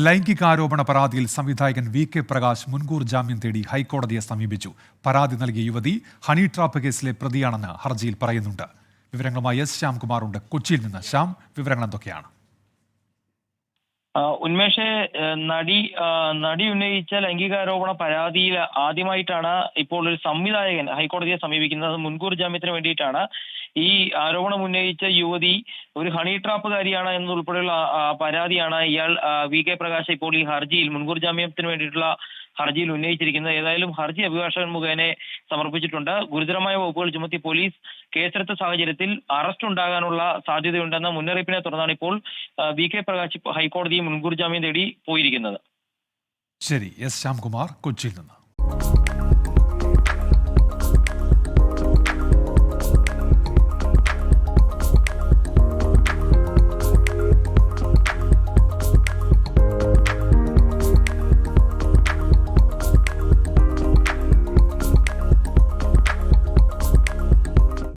ലൈംഗികാരോപണ പരാതിയിൽ സംവിധായകൻ വി.കെ. പ്രകാശ് മുൻകൂർ ജാമ്യം തേടി ഹൈക്കോടതിയെ സമീപിച്ചു. പരാതി നൽകിയ യുവതി ഹണി ട്രാപ്പ് കേസിലെ പ്രതിയാണെന്ന് ഹർജിയിൽ പറയുന്നുണ്ട്. വിവരങ്ങളുമായി എസ് ശ്യാംകുമാറുണ്ട് കൊച്ചിയിൽ നിന്ന്. ശ്യാം, വിവരങ്ങൾ എന്തൊക്കെയാണ്? ഉന്മേഷ്, നടി ഉന്നയിച്ച ലൈംഗികാരോപണ പരാതിയിൽ ആദ്യമായിട്ടാണ് ഇപ്പോൾ ഒരു സംവിധായകൻ ഹൈക്കോടതിയെ സമീപിക്കുന്നത്. മുൻകൂർ ജാമ്യത്തിന് വേണ്ടിയിട്ടാണ്. ഈ ആരോപണം ഉന്നയിച്ച യുവതി ഒരു ഹണി ട്രാപ്പുകാരിയാണ് എന്നതുൾപ്പെടെയുള്ള പരാതിയാണ് ഇയാൾ വി.കെ. പ്രകാശ് ഇപ്പോൾ ഈ ഹർജിയിൽ മുൻകൂർ ജാമ്യത്തിന് വേണ്ടിയിട്ടുള്ള ഹർജിയിൽ ഉന്നയിച്ചിരിക്കുന്നത്. ഏതായാലും ഹർജി അഭിഭാഷകൻ മുഖേന സമർപ്പിച്ചിട്ടുണ്ട്. ഗുരുതരമായ വകുപ്പുകൾ ചുമത്തി പോലീസ് കേസെടുത്ത സാഹചര്യത്തിൽ അറസ്റ്റ് ഉണ്ടാകാനുള്ള സാധ്യതയുണ്ടെന്ന മുന്നറിയിപ്പിനെ തുടർന്നാണ് ഇപ്പോൾ വി.കെ. പ്രകാശ് ഹൈക്കോടതിയെ മുൻകൂർ ജാമ്യം തേടി പോയിരിക്കുന്നത്. ശരി, എസ് ശ്യാംകുമാർ കൊച്ചിയിൽ നിന്ന്.